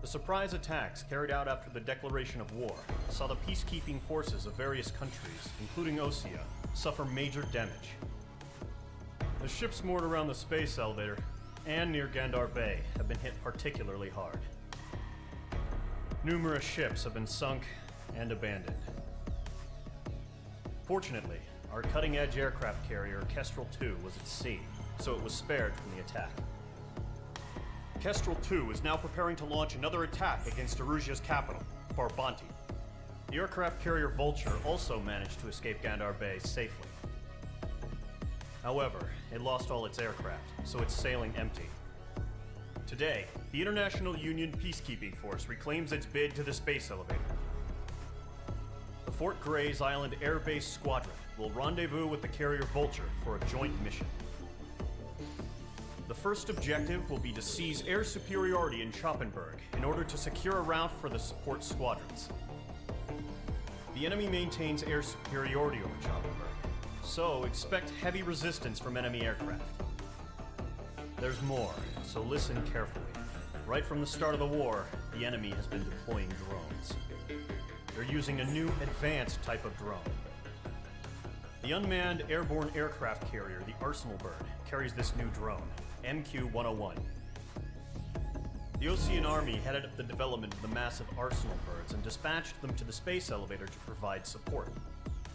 The surprise attacks carried out after the declaration of war saw the peacekeeping forces of various countries, including Osea, suffer major damage. The ships moored around the space elevator and near Gandar Bay have been hit particularly hard. Numerous ships have been sunk and abandoned. Fortunately, our cutting-edge aircraft carrier Kestrel II was at sea, so it was spared from the attack. Kestrel II is now preparing to launch another attack against Erusia's capital, Barbanti. The aircraft carrier Vulture also managed to escape Gandar Bay safely. However, it lost all its aircraft, so it's sailing empty. Today, the International Union Peacekeeping Force reclaims its bid to the space elevator. The Fort Gray's Island Air Base Squadron will rendezvous with the carrier Vulture for a joint mission. The first objective will be to seize air superiority in Schoppenberg in order to secure a route for the support squadrons. The enemy maintains air superiority over Schoppenberg, so expect heavy resistance from enemy aircraft. There's more, so listen carefully. Right from the start of the war, the enemy has been deploying drones. They're using a new advanced type of drone. The unmanned airborne aircraft carrier, the Arsenal Bird, carries this new drone, MQ-101. The Osean Army headed up the development of the massive Arsenal Birds and dispatched them to the space elevator to provide support.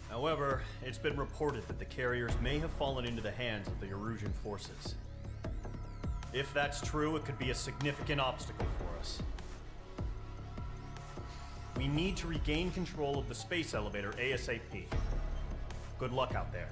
However, it's been reported that the carriers may have fallen into the hands of the Erusian forces. If that's true, it could be a significant obstacle for us. We need to regain control of the space elevator ASAP. Good luck out there.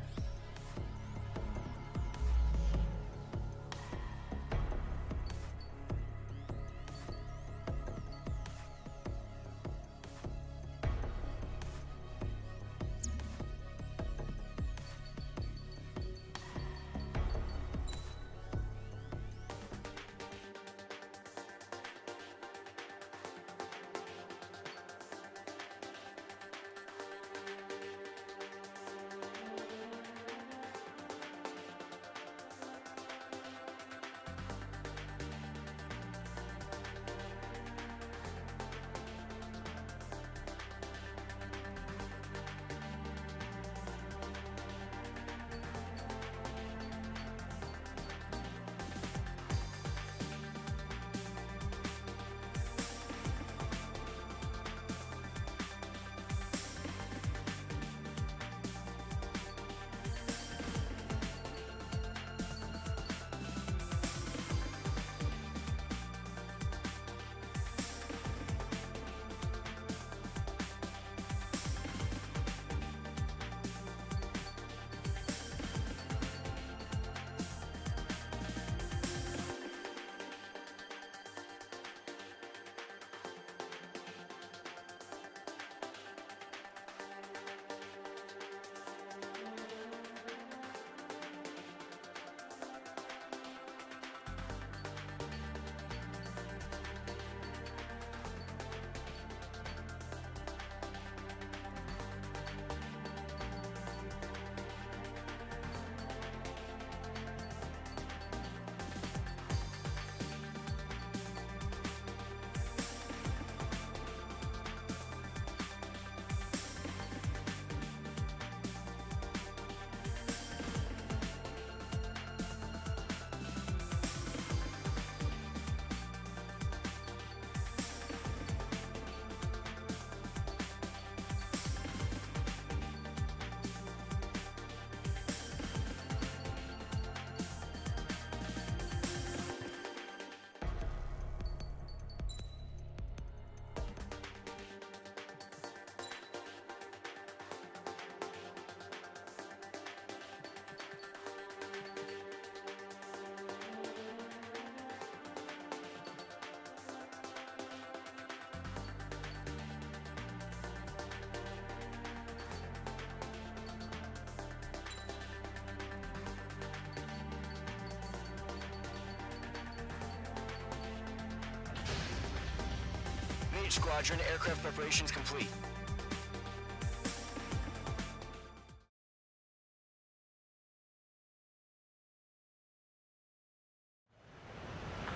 Mage Squadron, aircraft preparations complete.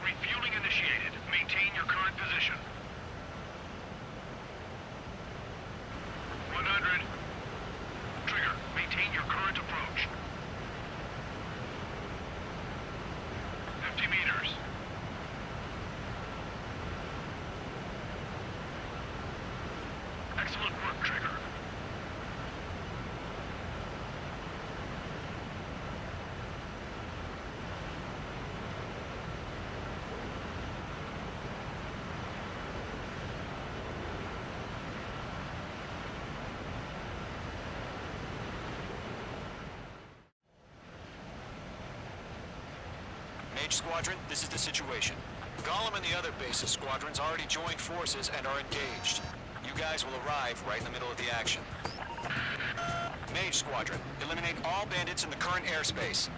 Refueling initiated. Maintain your current position. Mage Squadron, this is the situation. Gollum and the other base's squadrons already joined forces and are engaged. You guys will arrive right in the middle of the action. Mage Squadron, eliminate all bandits in the current airspace.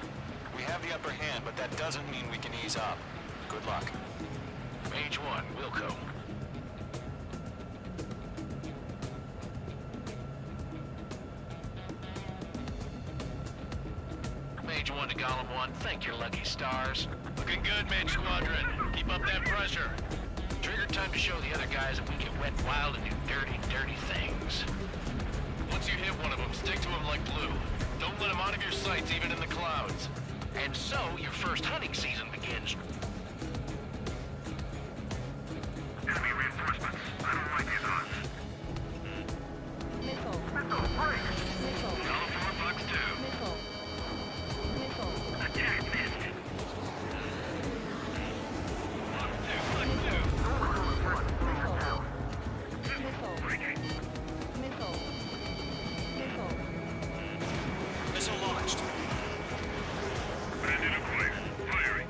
We have the upper hand, but that doesn't mean we can ease up. Good luck. Mage 1, Wilco. Mage 1 to Gollum 1, thank your lucky stars. Looking good, Mage Squadron. Keep up that pressure. Trigger time to show the other guys that we can wet wild and do dirty, dirty things. Once you hit one of them, stick to him like glue. Don't let him out of your sights, even in the clouds. And so, your first hunting season begins. Enemy reinforcements. I don't like these odds. Missile. Missile, break! Missile. Gollum 4, Fox 2. Missile. Missile. Attack missed. Fox 2, Fox 2. Missile. Missile. Breaking. Missile. Missile. Missile launched. Bandit acquired. Firing.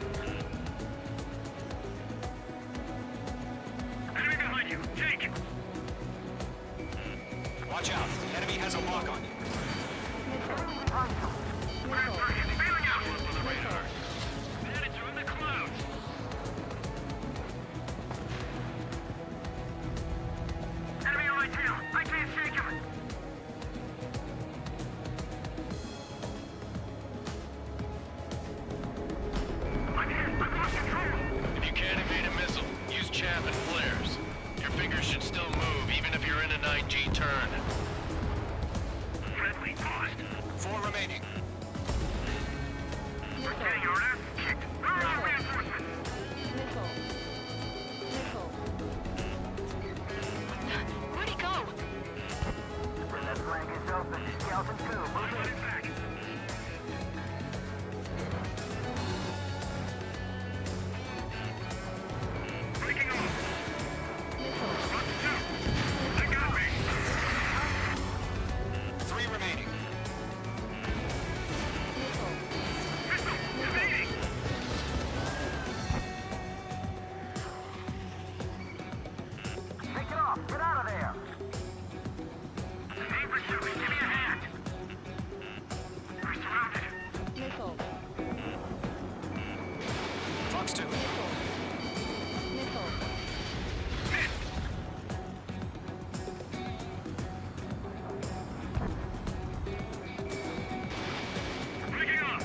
Enemy behind you. Take it. Watch out. The enemy has a lock on you. Missile. Feeling out on the radar. Bandits are in the clouds. Enemy on my tail. I can't shake him. I'm hit. I've lost control. If you can't evade a missile, use chaff and flares. Your fingers should still move, even if you're in a 9G turn. Friendly paused. 4 remaining. Getting your ass kicked. Where are our reinforcements? Missile. Missile. Where'd he go? That flank is open. Skeleton 2, moving back. Breaking off. Missile. Fox 2. They got me. 3 remaining. Missile. Missile, evading. Take it off. Get out of there. Need pursuit. Give me a hand. We're surrounded. Missile. Fox 2. Missile. Missile. Missed. Breaking off.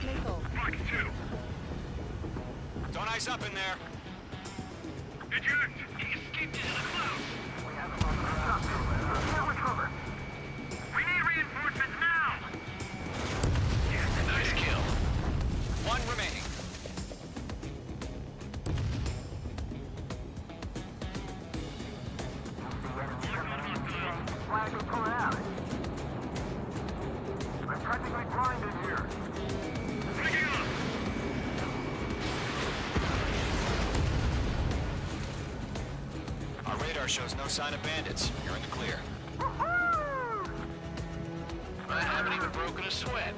Missile. Fox 2. Don't ice up in there. Eject. He escaped into the clouds. We have him on the ground. Now we're covered. We need reinforcements now. Yes, nice kill. 1 remaining. Flag is pulling out. I'm practically blind in here. Breaking up. Our radar shows no sign of bandits. You're in the clear. I haven't even broken a sweat.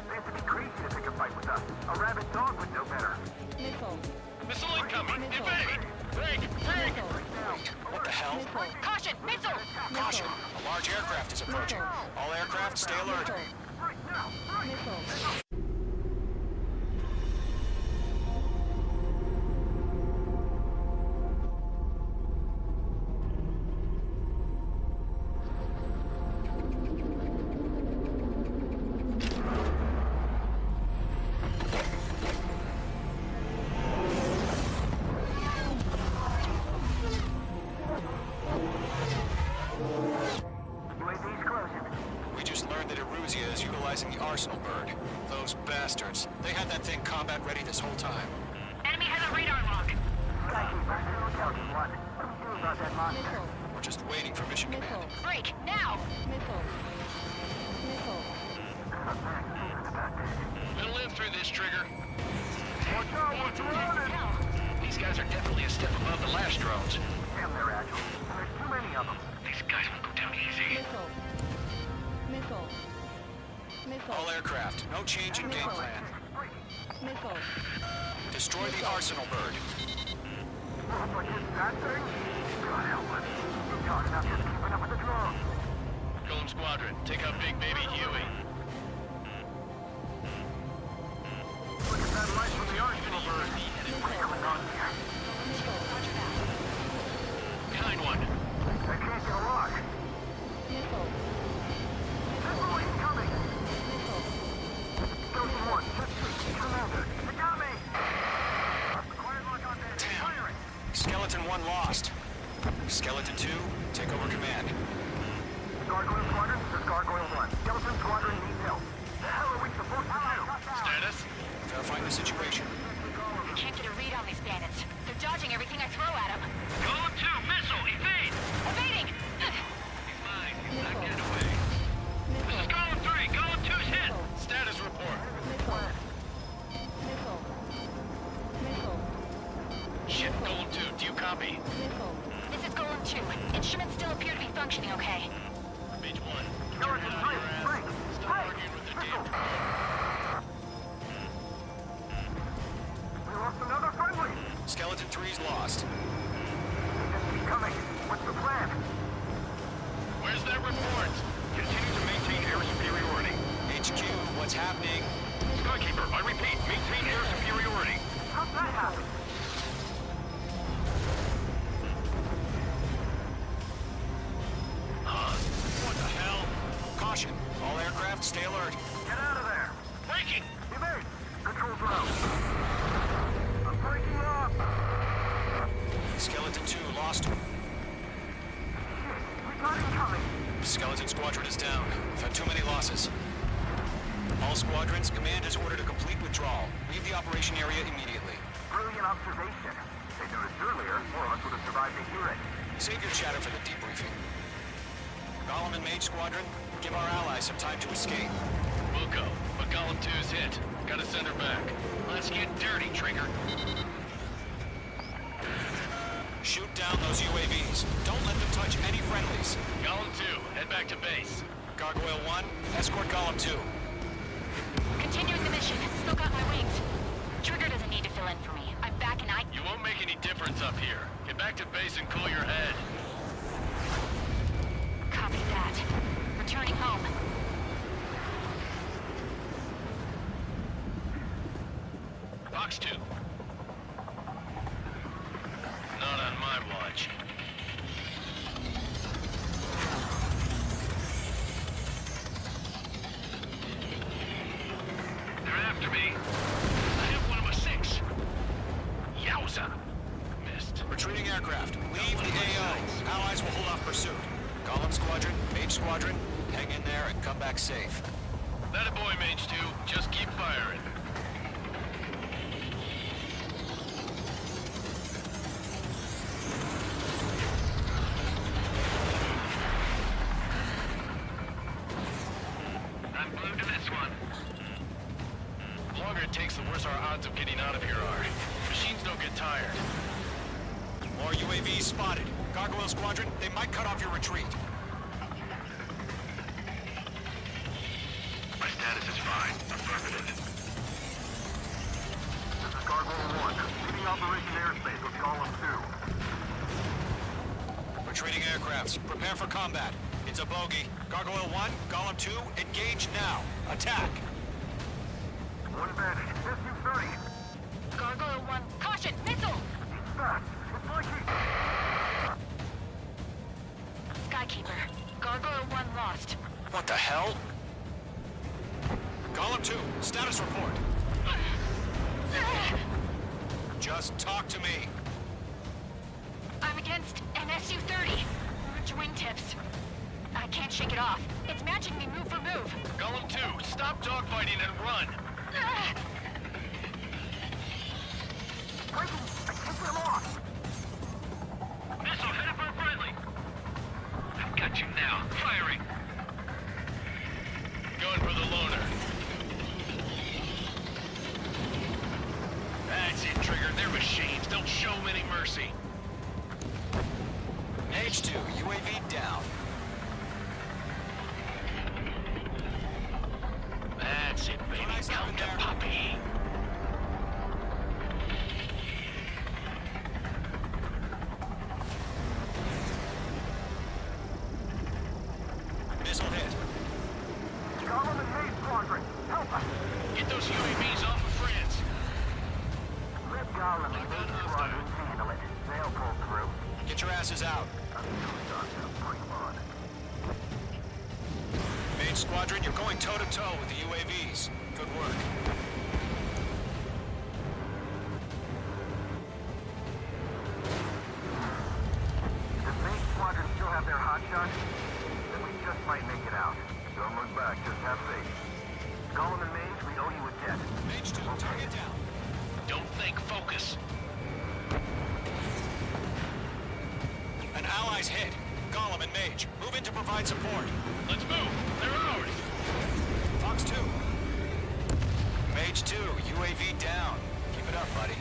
They have to be crazy to pick a fight with us. A rabid dog would know better. Missile. Missile incoming! Missile. Evade! Break! Break! Missile. What the hell? Missile. Caution! Missile! Caution! A large aircraft is approaching. All aircraft, stay alert. Missile. UAV's closing. We just learned that Eruzia is utilizing the Arsenal bird. Those bastards. They had that thing combat ready this whole time. Enemy has a radar lock. Skykeeper, Intelligence 1. What do we do about that monster? Missile. We're just waiting for mission Missile. command. Break! Now! Missile. Missile. We'll live through this, Trigger. Watch out! What's running? Hell! These guys are definitely a step above the last drones. Damn, they're agile. many of them. These guys won't go down easy. Missile. Missile. Missile. All aircraft, no change in game plan. Missile. Destroy the arsenal bird. But it's that thing? God help us. You're talking about just keeping up with the drones. Golem Squadron, take out Big Baby Huey. Look at that light from the arsenal bird. What's going on here? Missile. Behind one. I can't get a lock. Missile. Missile incoming. Missile. Chosen one, just shoot. Commander, you got me. Acquired lock on that. Firing. Skeleton 1 lost. Skeleton 2, take over command. Gargoyle Squadron, this is Gargoyle 1. Skeleton Squadron needs help. The hell are we supposed to do? Status? Verifying the situation. I can't get a read on these bandits. They're dodging everything I throw at them. Golem 2, missile, evade! Evading! He's mine. Not Missile. getting away. This is Missile. Golem 3, Golem 2's hit! Status report. Missile. Missile. Missile. Shit, Golem 2, do you copy? Missile. This is Golem 2. Instruments still appear to be functioning okay. Mage 1, Skeleton 3, break. stop Break. arguing with the damn... We lost another friendly. Skeleton 3's lost. Just keep coming. What's the plan? Where's that report? Continue to maintain air superiority. HQ, what's happening? Skykeeper, I repeat, maintain air superiority. How'd that happen? What the hell? Caution, all aircraft stay alert. Get out of there. Breaking! Evade. Controls are out. I'm breaking up. Skeleton 2 lost. Shit, we got incoming. Skeleton Squadron is down. We've had too many losses. All squadrons, command has ordered a complete withdrawal. Leave the operation area immediately. Brilliant observation. They noticed earlier, more of us would have survived to hear it. Save your chatter for the debriefing. Golem and Mage Squadron, give our allies some time to escape. We'll go, but Golem 2's hit. Gotta send her back. Let's get dirty, Trigger. Shoot down those UAVs. Don't let them touch any friendlies. Golem 2, head back to base. Gargoyle 1, escort Golem 2. Continuing the mission. Still got my wings. Trigger doesn't need to fill in for me. I'm back and I... You won't make any difference up here. Get back to base and cool your head. Copy that. Returning home. Box 2. Not on my watch. They're after me. I hit one of my 6. Yowza. Missed. Retreating aircraft, leave the AO. Allies will hold off pursuit. Golem Squadron, Mage Squadron, hang in there and come back safe. That a boy, Mage 2. Just keep firing. I'm glued to this one. The longer it takes, the worse our odds of getting out of here are. Machines don't get tired. More UAVs spotted. Gargoyle Squadron, they might cut off your retreat. My status is fine. Affirmative. This is Gargoyle 1. Leaving Operation Airspace with Golem 2. Retreating aircrafts, prepare for combat. It's a bogey. Gargoyle 1, Golem 2, engage now. Attack! One bandit. SU-30. Gargoyle 1. Caution! Missile! He's fast. It's like he... Skykeeper. Gargoyle 1 lost. What the hell? Golem 2, status report. Just talk to me. I'm against an SU-30. Large wingtips. I can't shake it off. It's matching me move for move. Golem 2, stop dogfighting and run. Breaking! I can't get him off! Missile headed for a friendly. I've got you now. Firing. Going for the loner. That's it, Trigger. They're machines. Don't show them any mercy. Hey, Mage 2, UAV down. That's it, baby. Nice Come up to there. Poppy. Missile hit. Gollum and Mage Squadron, help us! Get those UAVs off of France. Let Gollum and Mage Squadron handle it. They'll pull through. Get your asses out. I'm really not gonna bring them on. Mage Squadron, you're going toe-to-toe with the UAVs. Good work. Does Mage Squadron still have their hot shot? Then we just might make it out. Don't look back, just have faith. Gollum and Mage, we owe you a debt. Mage 2, target down. Don't think, focus. An ally's hit. Gollum and Mage, move in to provide support. Let's move. They're ours. Fox 2. Mage 2, UAV down. Keep it up, buddy.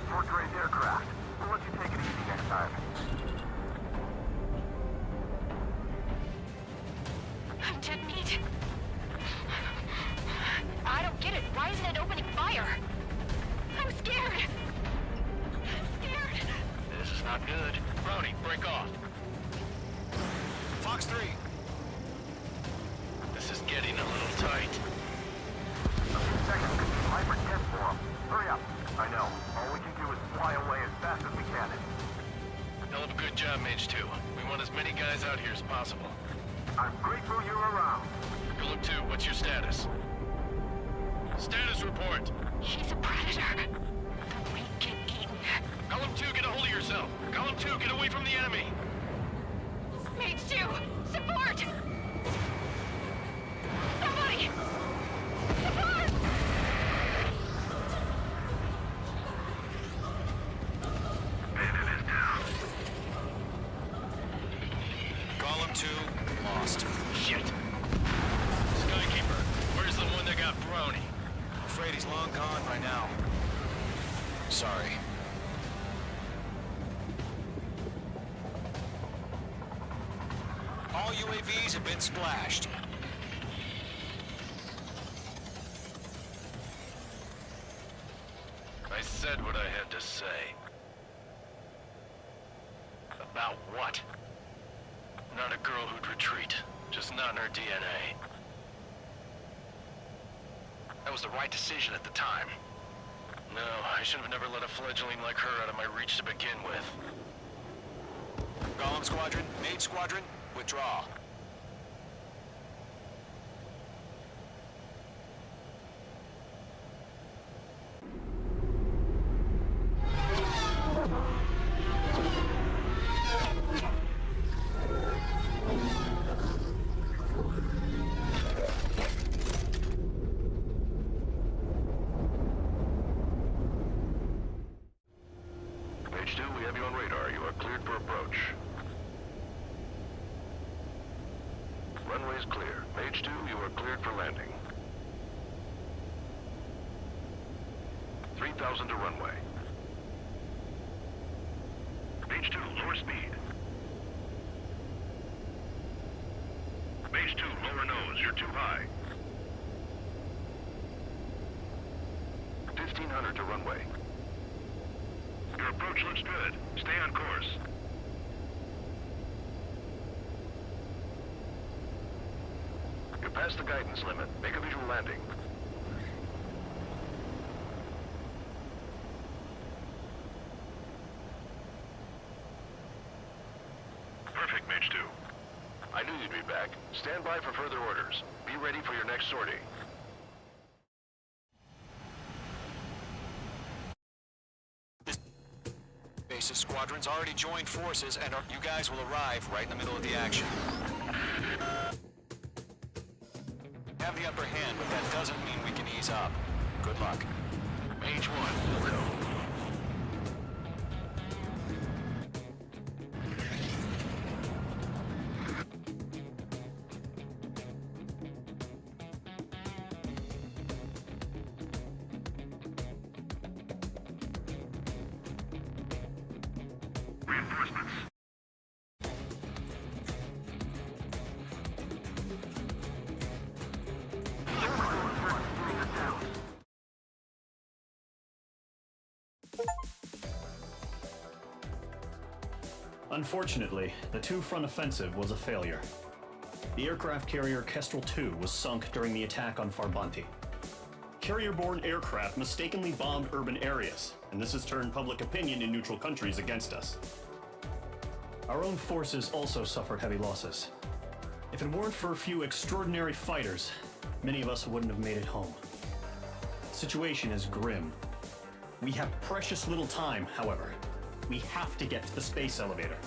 Fort Gray's aircraft. We'll let you take it easy next time. I'm dead meat. I don't get it. Why isn't it opening fire? I'm scared. I'm scared. This is not good. Brody, break off. Fox 3. This is getting a little tight. A few seconds could be hyper tense for them. Hurry up. I know. All we can do is fly away as fast as we can. Hell of a good job, Mage 2. We want as many guys out here as possible. I'm grateful you're around. Golem 2, what's your status? Status report. He's a predator. The weak get eaten. Golem 2, get a hold of yourself. Golem 2, get away from the enemy. Mage 2, support! Somebody! Support! Gollum 2, lost. Shit. Skykeeper, where's the one that got Brony? Afraid he's long gone by now. Sorry. All UAVs have been splashed. I said what I had to say. About what? Not a girl who'd retreat. Just not in her DNA. That was the right decision at the time. No, I should have never let a fledgling like her out of my reach to begin with. Gollum Squadron, Mage Squadron, withdraw. Mage 2, we have you on radar. You are cleared for approach. Runway is clear. Mage 2, you are cleared for landing. 3,000 to runway. Mage 2, lower speed. Mage 2, lower nose. You're too high. 1,500 to runway. Your approach looks good. Stay on course. You're past the guidance limit. Make a visual landing. Perfect, Mage 2. I knew you'd be back. Stand by for further orders. Be ready for your next sortie. Basis squadrons already joined forces, and you guys will arrive right in the middle of the action. Have the upper hand, but that doesn't mean we can ease up. Good luck. Mage 1, will go. Unfortunately, the two-front offensive was a failure. The aircraft carrier Kestrel II was sunk during the attack on Farbanti. Carrier-borne aircraft mistakenly bombed urban areas, and this has turned public opinion in neutral countries against us. Our own forces also suffered heavy losses. If it weren't for a few extraordinary fighters, many of us wouldn't have made it home. The situation is grim. We have precious little time, however. We have to get to the space elevator.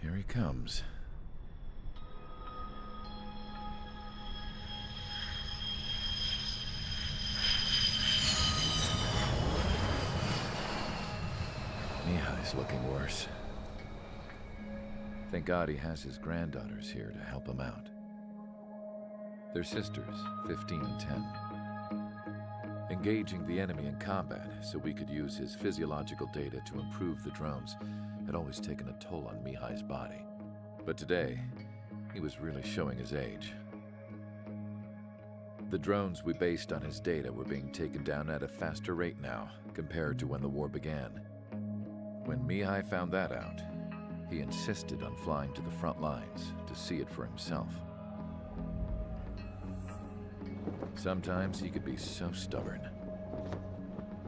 Here he comes. Mihai's looking worse. Thank God he has his granddaughters here to help him out. They're sisters, 15 and 10. Engaging the enemy in combat so we could use his physiological data to improve the drones had always taken a toll on Mihai's body. But today, he was really showing his age. The drones we based on his data were being taken down at a faster rate now compared to when the war began. When Mihai found that out, he insisted on flying to the front lines to see it for himself. Sometimes he could be so stubborn.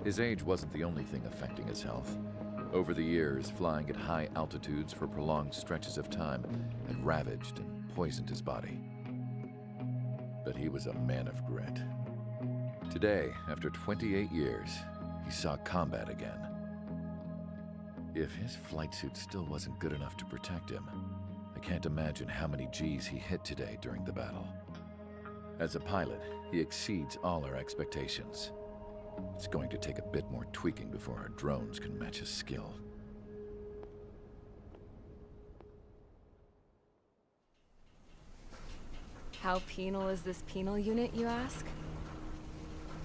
His age wasn't the only thing affecting his health. Over the years, flying at high altitudes for prolonged stretches of time had ravaged and poisoned his body. But he was a man of grit. Today, after 28 years, he saw combat again. If his flight suit still wasn't good enough to protect him, I can't imagine how many Gs he hit today during the battle. As a pilot, he exceeds all our expectations. It's going to take a bit more tweaking before our drones can match his skill. How penal is this penal unit, you ask?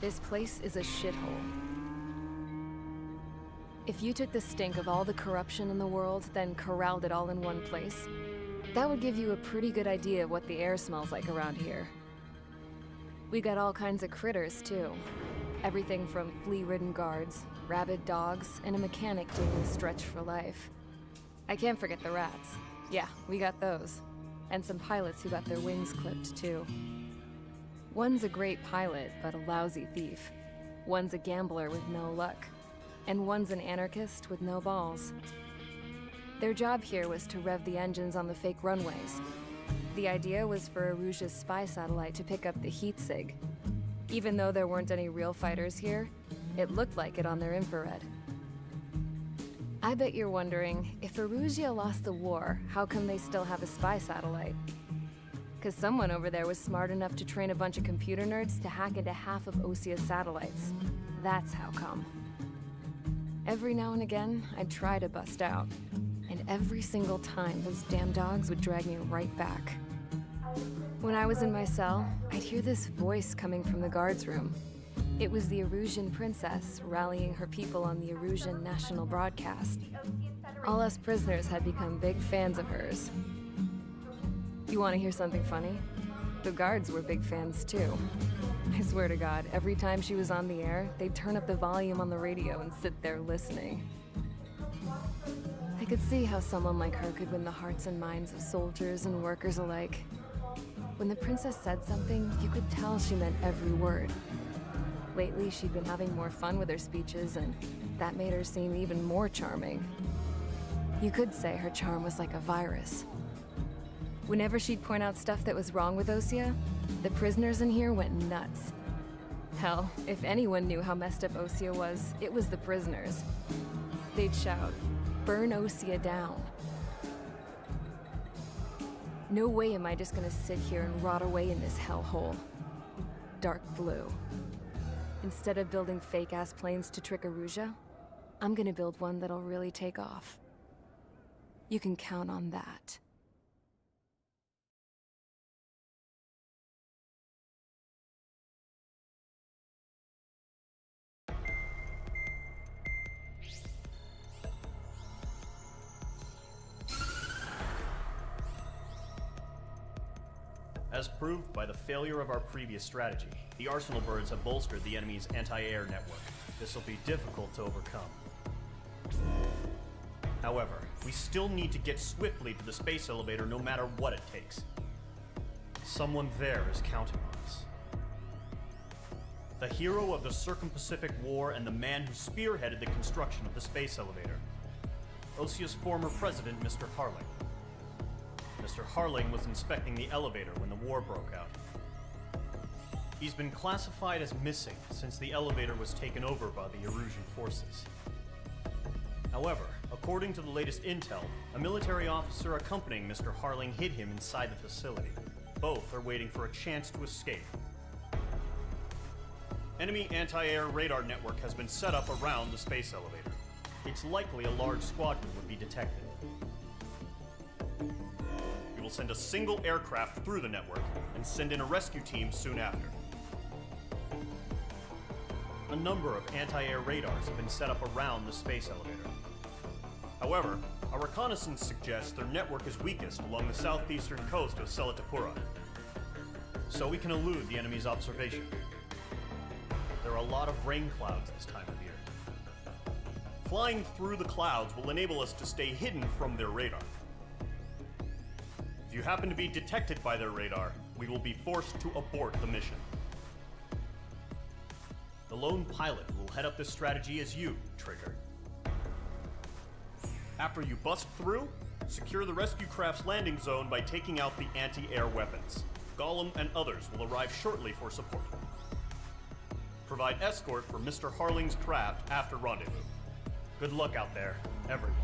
This place is a shithole. If you took the stink of all the corruption in the world, then corralled it all in one place, that would give you a pretty good idea of what the air smells like around here. We got all kinds of critters, too. Everything from flea-ridden guards, rabid dogs, and a mechanic doing the stretch for life. I can't forget the rats. Yeah, we got those. And some pilots who got their wings clipped, too. One's a great pilot, but a lousy thief. One's a gambler with no luck. And one's an anarchist with no balls. Their job here was to rev the engines on the fake runways. The idea was for Aruja's spy satellite to pick up the heat sig. Even though there weren't any real fighters here, it looked like it on their infrared. I bet you're wondering, if Aruja lost the war, how come they still have a spy satellite? 'Cause someone over there was smart enough to train a bunch of computer nerds to hack into half of Osia's satellites. That's how come. Every now and again, I'd try to bust out. And every single time, those damn dogs would drag me right back. When I was in my cell, I'd hear this voice coming from the guards room. It was the Arusian princess rallying her people on the Arusian national broadcast. All us prisoners had become big fans of hers. You want to hear something funny? The guards were big fans too. I swear to God, every time she was on the air, they'd turn up the volume on the radio and sit there listening. I could see how someone like her could win the hearts and minds of soldiers and workers alike. When the princess said something, you could tell she meant every word. Lately, she'd been having more fun with her speeches, and that made her seem even more charming. You could say her charm was like a virus. Whenever she'd point out stuff that was wrong with Osea, the prisoners in here went nuts. Hell, if anyone knew how messed up Osea was, it was the prisoners. They'd shout, "Burn Osea down." No way am I just gonna sit here and rot away in this hellhole. Dark blue. Instead of building fake-ass planes to trick Aruja, I'm gonna build one that'll really take off. You can count on that. As proved by the failure of our previous strategy, the Arsenal birds have bolstered the enemy's anti-air network. This will be difficult to overcome. However, we still need to get swiftly to the space elevator no matter what it takes. Someone there is counting on us. The hero of the Circum-Pacific War and the man who spearheaded the construction of the space elevator. Osea's former president, Mr. Harling. Mr. Harling was inspecting the elevator when the war broke out. He's been classified as missing since the elevator was taken over by the Erusian forces. However, according to the latest intel, a military officer accompanying Mr. Harling hid him inside the facility. Both are waiting for a chance to escape. Enemy anti-air radar network has been set up around the space elevator. It's likely a large squadron would be detected. We will send a single aircraft through the network and send in a rescue team soon after. A number of anti-air radars have been set up around the space elevator. However, our reconnaissance suggests their network is weakest along the southeastern coast of Selatapura, so we can elude the enemy's observation. There are a lot of rain clouds this time of year. Flying through the clouds will enable us to stay hidden from their radar. If you happen to be detected by their radar, we will be forced to abort the mission. The lone pilot who will head up this strategy is you, Trigger. After you bust through, secure the rescue craft's landing zone by taking out the anti-air weapons. Gollum and others will arrive shortly for support. Provide escort for Mr. Harling's craft after rendezvous. Good luck out there, everyone.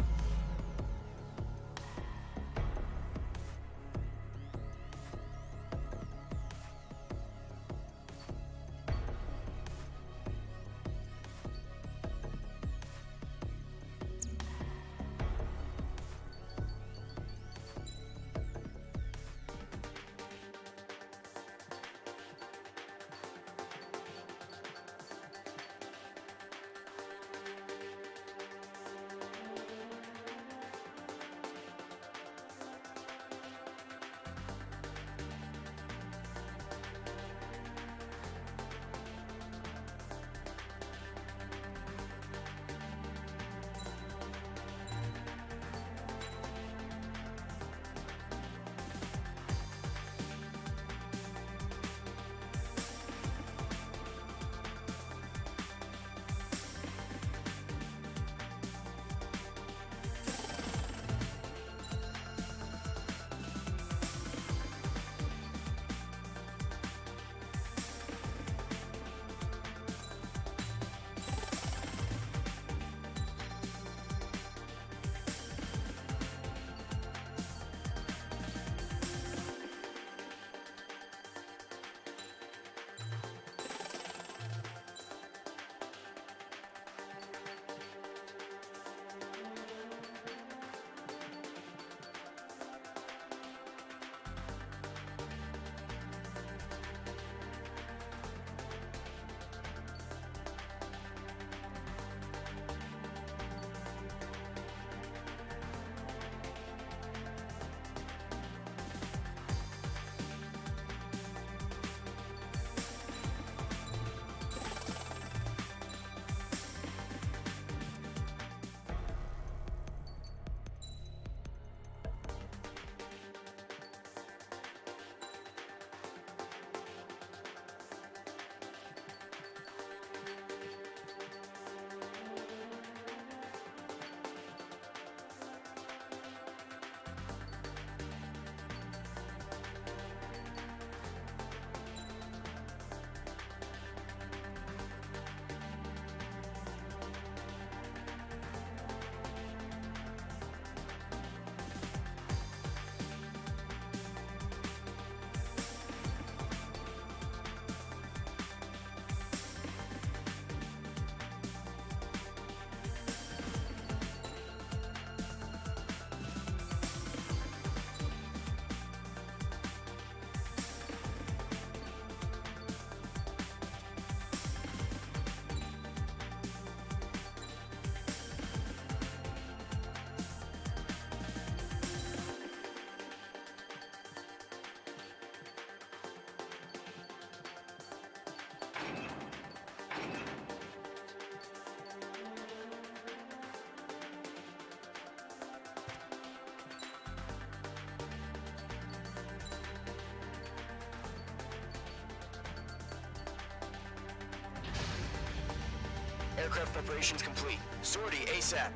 Aircraft preparations complete. Sortie ASAP.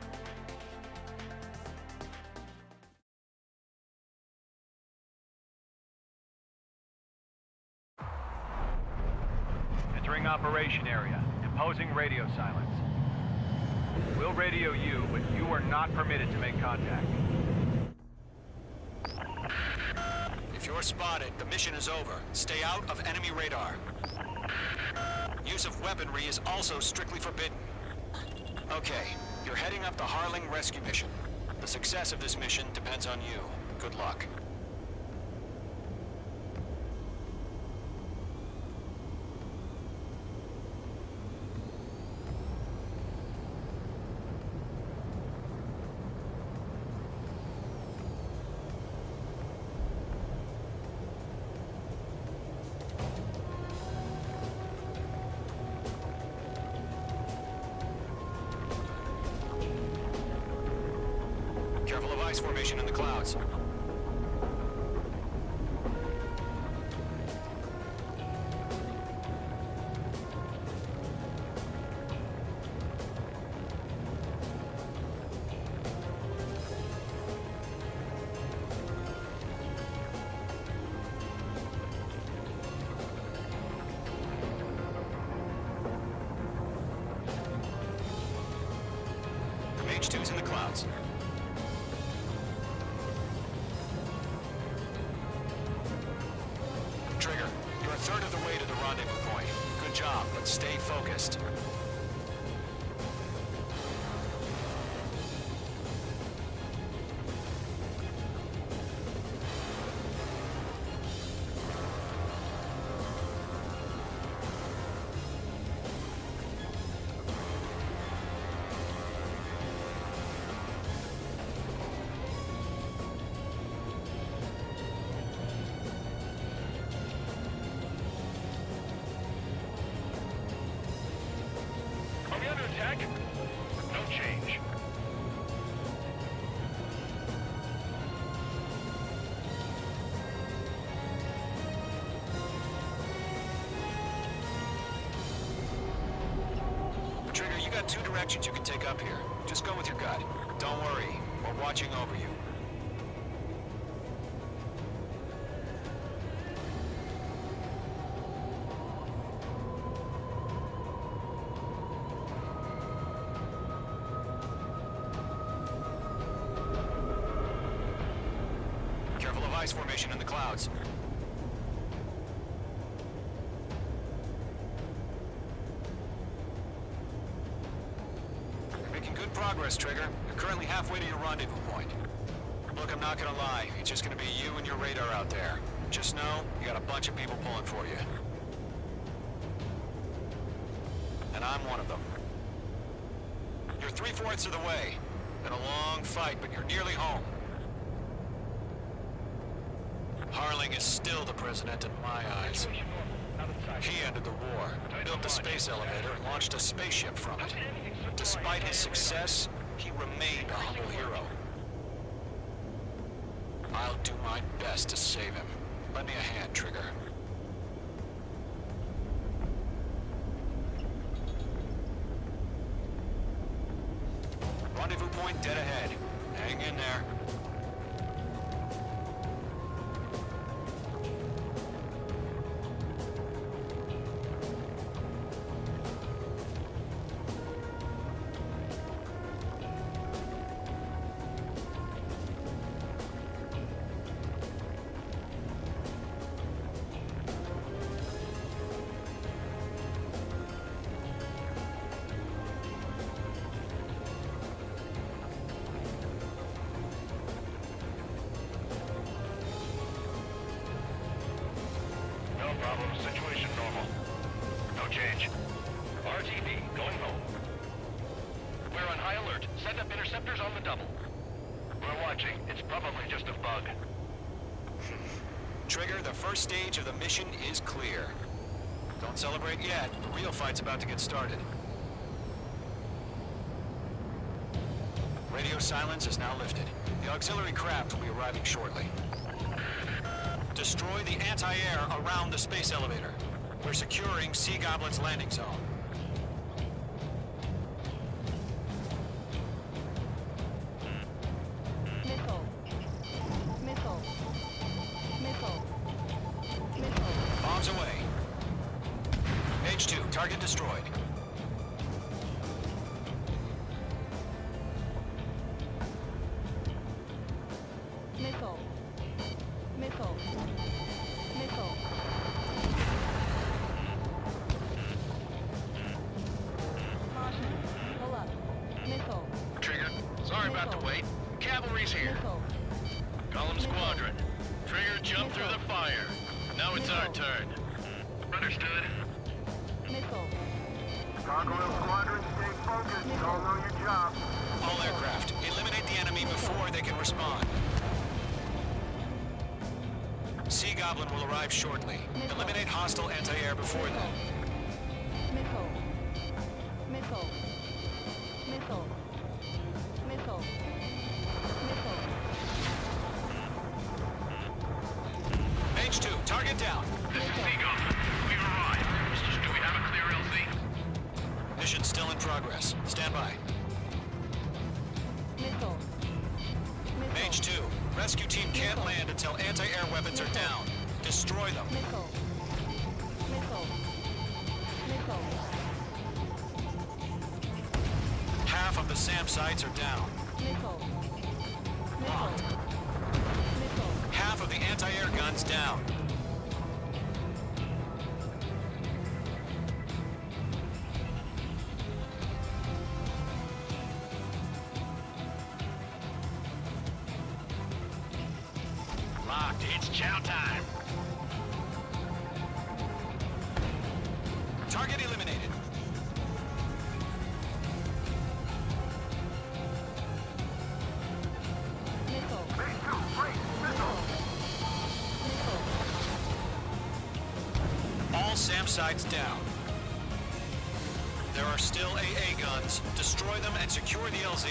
Entering operation area. Imposing radio silence. We'll radio you, but you are not permitted to make contact. If you're spotted, the mission is over. Stay out of enemy radar. Use of weaponry is also strictly forbidden. Okay, you're heading up the Harling rescue mission. The success of this mission depends on you. Good luck. Careful of ice formation in the clouds. Mage 2's in the clouds. Trigger, you're a third of the way to the rendezvous point. Good job, but stay focused. Are we under attack? No change. Trigger, you got two directions you can take up here. Just go with your gut. Don't worry, we're watching over you. Careful of ice formation in the clouds. You're making good progress, Trigger. You're currently halfway to your rendezvous point. Look, I'm not gonna lie. It's just gonna be you and your radar out there. Just know, you got a bunch of people pulling for you. And I'm one of them. You're 3/4 of the way. Been a long fight, but you're nearly home. Harling is still the president in my eyes. He ended the war, built the space elevator, and launched a spaceship from it. Despite his success, he remained a humble hero. I'll do my best to save him. Lend me a hand, Trigger. Rendezvous point dead ahead. Hang in there. No problem. Situation normal. No change. RTB, going home. We're on high alert. Send up interceptors on the double. We're watching. It's probably just a bug. Trigger, the first stage of the mission is clear. Don't celebrate yet. The real fight's about to get started. Radio silence is now lifted. The auxiliary craft will be arriving shortly. Destroy the anti-air around the space elevator. We're securing Sea Goblin's landing zone. Don't wait. Cavalry's here. Column Squadron. Trigger jump through the fire. Now it's our turn. Understood. Gargoyle Squadron, stay focused. You all know your job. All aircraft, eliminate the enemy before they can respond. Sea Goblin will arrive shortly. Eliminate hostile anti-air before then. Mage 2, target down. This is Seagull. We've arrived. Do we have a clear LZ? Mission still in progress. Stand by. Mage 2, rescue team can't land until anti-air weapons are down. Destroy them. Half of the SAM sites are down. Locked. Half of the anti-air guns down. Locked. It's chow time. Target eliminated. Base 2, break, missile. All SAM sites down. There are still AA guns. Destroy them and secure the LZ.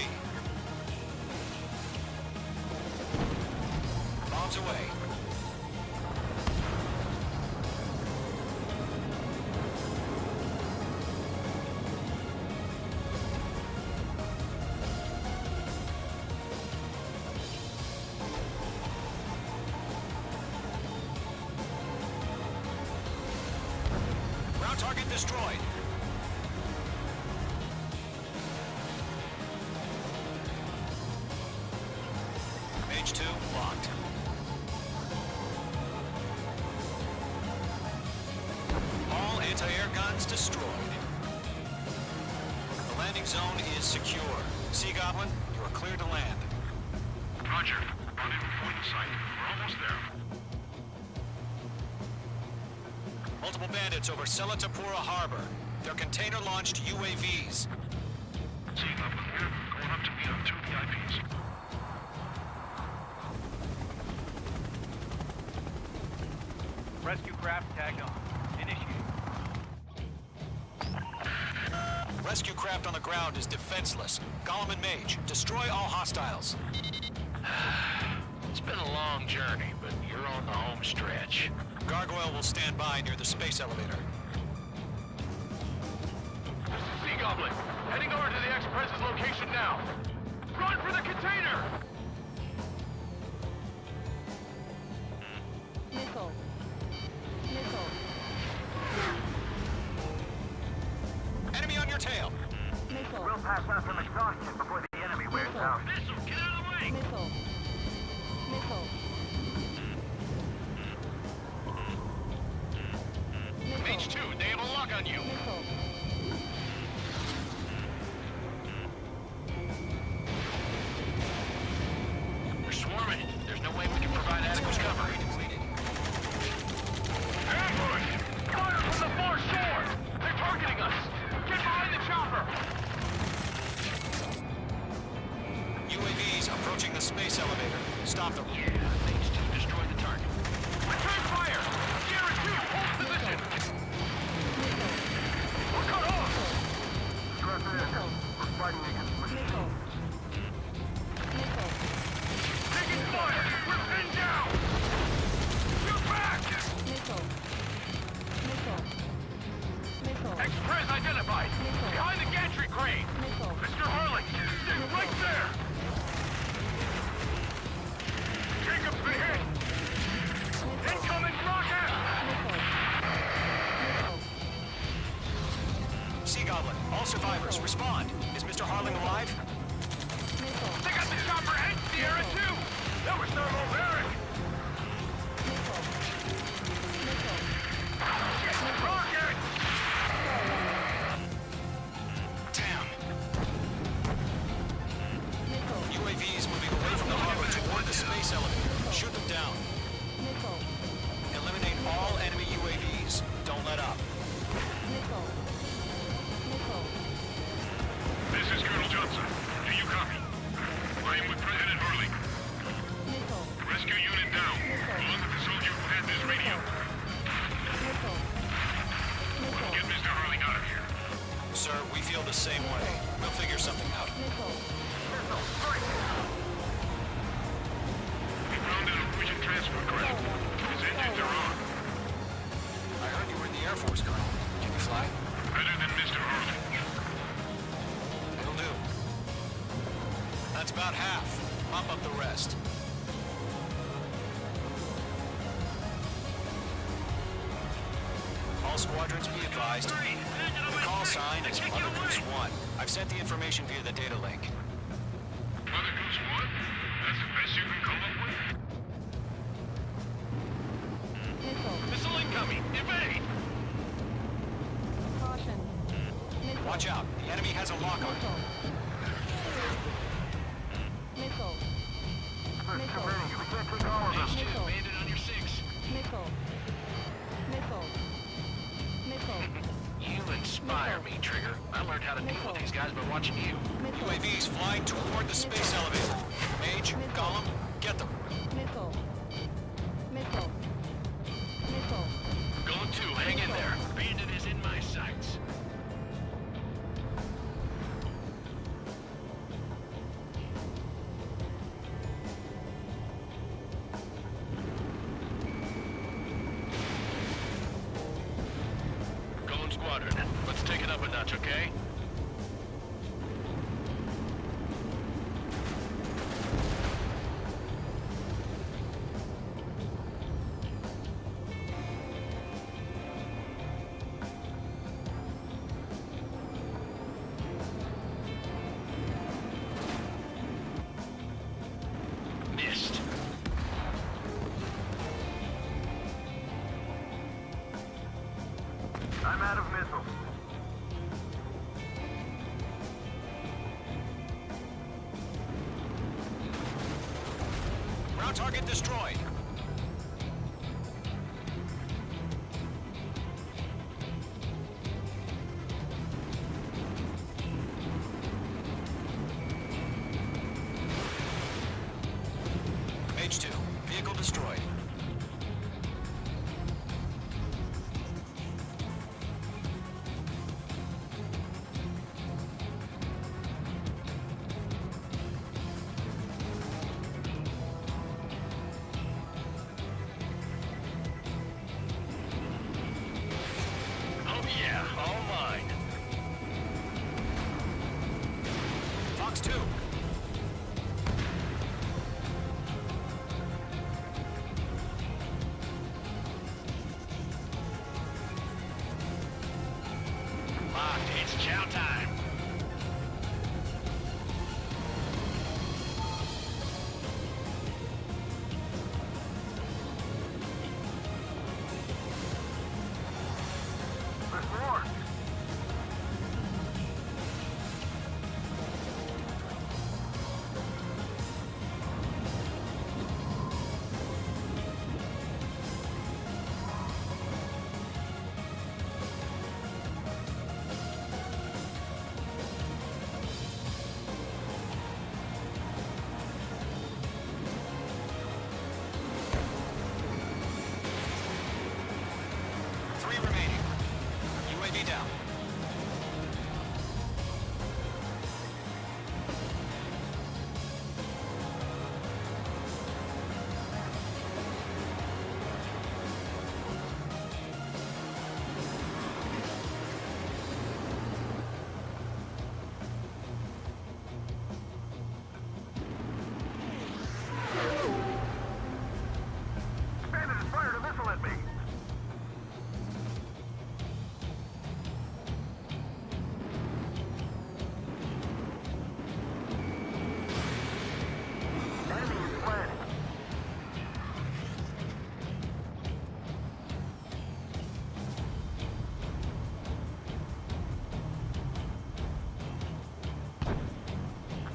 Bombs away. Ground target destroyed. Mage 2 locked. All anti-air guns destroyed. The landing zone is secure. Sea Goblin, you are clear to land. Roger. Rendezvous point in sight. We're almost there. Multiple bandits over Selatapura Harbor. They're container-launched UAVs. Seeing up here. Going up to meet up 2 VIPs. Rescue craft tagged on. Initiate. Rescue craft on the ground is defenseless. Gollum and Mage, destroy all hostiles. It's been a long journey, but you're on the home stretch. Gargoyle will stand by near the space elevator. Sea Goblin, heading over to the Express's location now. Run for the container! Enemy on your tail. We'll pass out some exhaustion before the enemy wears out. Missile, get out of the way! Mage 2, they have a lock on you. They're swarming. There's no way we can provide adequate cover. Ambush! Fire from the far shore! They're targeting us! Get behind the chopper! UAVs approaching the space elevator. Stop them. Yeah, Mage 2, destroy the target. Return fire! Sierra 2, hold position! We're cut off! Stress in. We're fighting against machines. Taking fire! We're pinned down! Shoot back! Express identified! Behind the gantry crane! Mr. Harley, stay right there! Jacob's been hit! Incoming rocket! Sea Goblin, all survivors, respond. Is Mr. Harling alive? They got the chopper and Sierra too! That was thermobaric! Shit! Rocket! Damn. UAV space elevator. Shoot them down. Missile. Eliminate all enemy UAVs. Don't let up. Missile. Missile. This is Colonel Johnson. Do you copy? I am with President Hurley. Missile. Rescue unit down. Along with the soldier who had this radio. Missile. Missile. Get Mr. Hurley out of here. Sir, we feel the same way. We'll figure something out. Missile. Missile, strike! We found an Norwegian transport craft. His engines are on. I heard you were in the Air Force, Colonel. Can you fly? Better than Mr. Hurley. It'll do. That's about half. Mop up the rest. All squadrons be advised. The call sign is Mother Goose 1. I've sent the information via the data link. Mother Goose 1? That's the best you can come up with? Missile. Missile incoming! Evade! Caution. Missile. Watch out. The enemy has a lock on. Missile. Missile. There's too Missile. many. We can't take all of them. Mage 2, Missile. bandit on your 6. Missile. Missile. Missile. You inspire me, Trigger. I learned how to deal with these guys by watching you. Missile. UAVs flying toward the space elevator. Mage, Gollum, get them. Missile. Missile. Missile. Going 2, hang in there. Bandit is in my sights. Golem Squadron, let's take it up a notch, okay? Missed. I'm out of missiles. Ground target destroyed. Mage 2, vehicle destroyed. Oh yeah, all mine. Fox 2. Locked, it's chow time. There's more. Three remaining. UAV down. Bandit has fired a missile at me. Enemy is planning.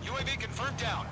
UAV confirmed down.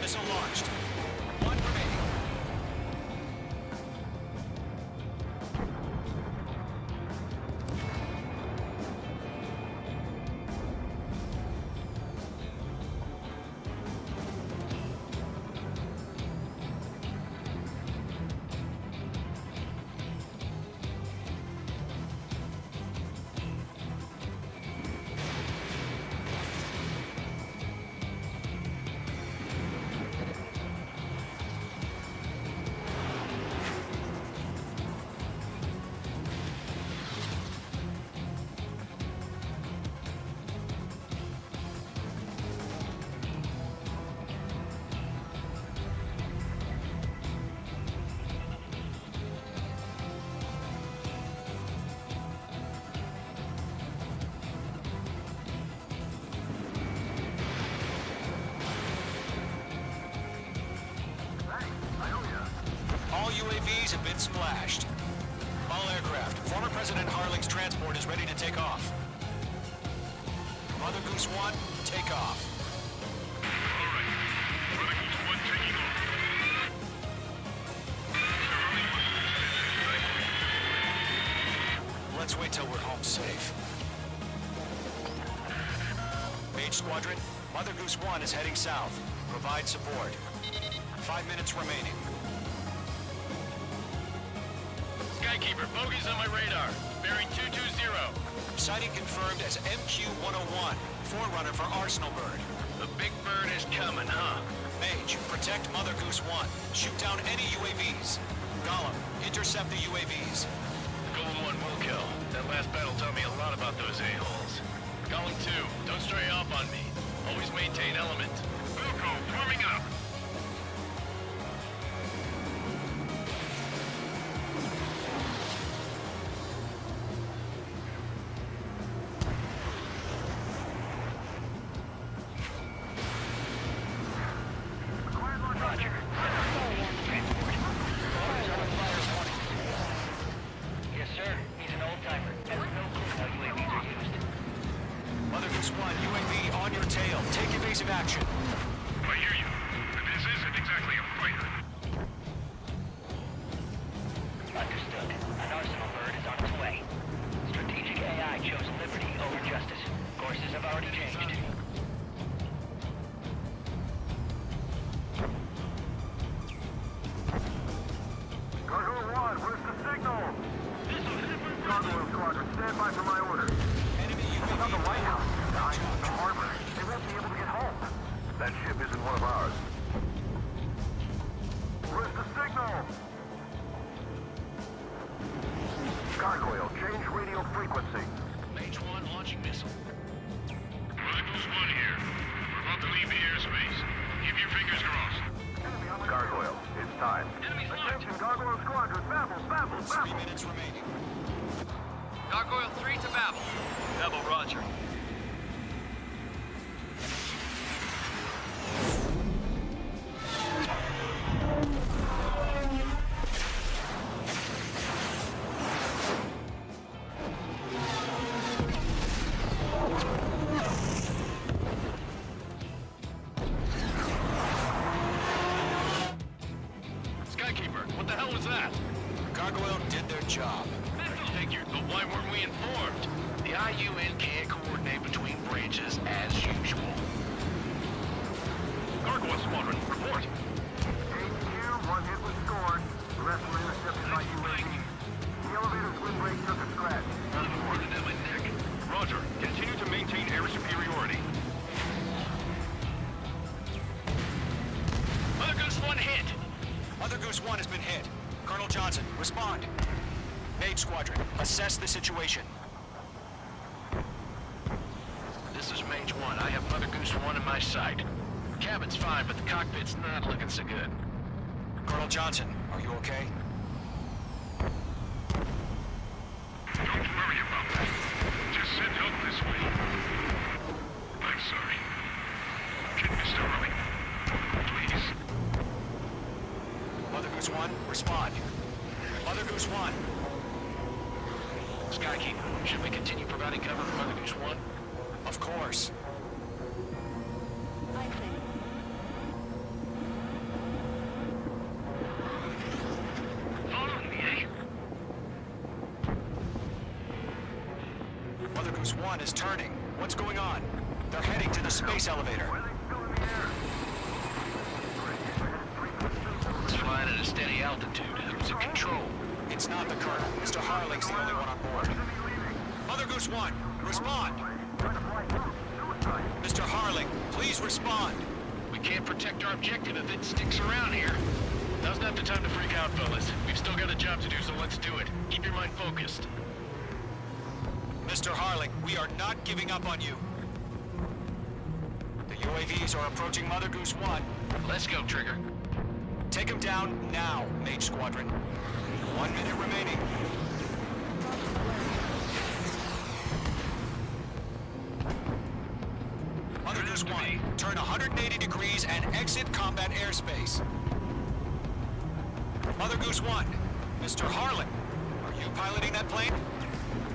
Missile launched. One remaining. All UAVs have been splashed. All aircraft. Former President Harling's transport is ready to take off. Mother Goose 1, take off. All right. Mother Goose 1 taking off. Let's wait till we're home safe. Mage Squadron, Mother Goose 1 is heading south. Provide support. 5 minutes remaining. Skykeeper, bogeys on my radar. Bearing 220. Sighting confirmed as MQ-101, forerunner for Arsenal Bird. The big bird is coming, huh? Mage, protect Mother Goose 1. Shoot down any UAVs. Gollum, intercept the UAVs. Golem 1 will kill. That last battle taught me a lot about those a-holes. Golem 2, don't stray off on me. Always maintain element. Wilco, forming up. Roger. Yes, sir. He's an old-timer. Has no clue how UAVs are used. Mother Goose 1, UAV on your tail. Take evasive action. I hear you. This isn't exactly a fighter. Understood. An Arsenal Bird is on its way. Strategic AI chose liberty over justice. Courses have already changed. Gargoyle 1, where's the signal? Gargoyle Squadron, stand by for my orders. Enemy It's not the UAV. White House. Guys, the harbor. They won't be able to get home. That ship isn't one of ours. Where's the signal? Gargoyle, change radio frequency. Mage 1 launching missile. Mother Goose 1 here. We're about to leave the airspace. Keep your fingers crossed. Gargoyle, it's time. Attention, Gargoyle Squadron, babble, babble, 3 babble. minutes remaining. Gargoyle 3 to Babel. Babel, roger. Skykeeper, what the hell was that? Gargoyle did their job. Figured, but why weren't we informed? The IUN can't coordinate between branches as usual. Gargoyle Squadron, report. HQ, one hit was scored. The rest were intercepted by UAV. The elevator's windbreak took a scratch. Running down my neck. Roger. Continue to maintain air superiority. Mother Goose 1 hit. Mother Goose 1 has been hit. Colonel Johnson, respond. Mage Squadron, assess the situation. This is Mage 1. I have Mother Goose 1 in my sight. Cabin's fine, but the cockpit's not looking so good. Colonel Johnson, are you okay? Don't worry about that. Just send help this way. I'm sorry. Get Mr. Harling. Please. Mother Goose 1, respond. Mother Goose 1. Skykeeper, should we continue providing cover for Mother Goose 1? Of course. One is turning. What's going on? They're heading to the space elevator. It's flying at a steady altitude. Who's in control? It's not the Colonel. Mr. Harling's the only one on board. Mother Goose 1, respond! Mr. Harling, please respond! We can't protect our objective if it sticks around here. Now's not the time to freak out, fellas. We've still got a job to do, so let's do it. Keep your mind focused. Mr. Harling, we are not giving up on you. The UAVs are approaching Mother Goose 1. Let's go, Trigger. Take them down now, Mage Squadron. 1 minute remaining. Mother Goose 1, turn 180 degrees and exit combat airspace. Mother Goose 1, Mr. Harlan, are you piloting that plane?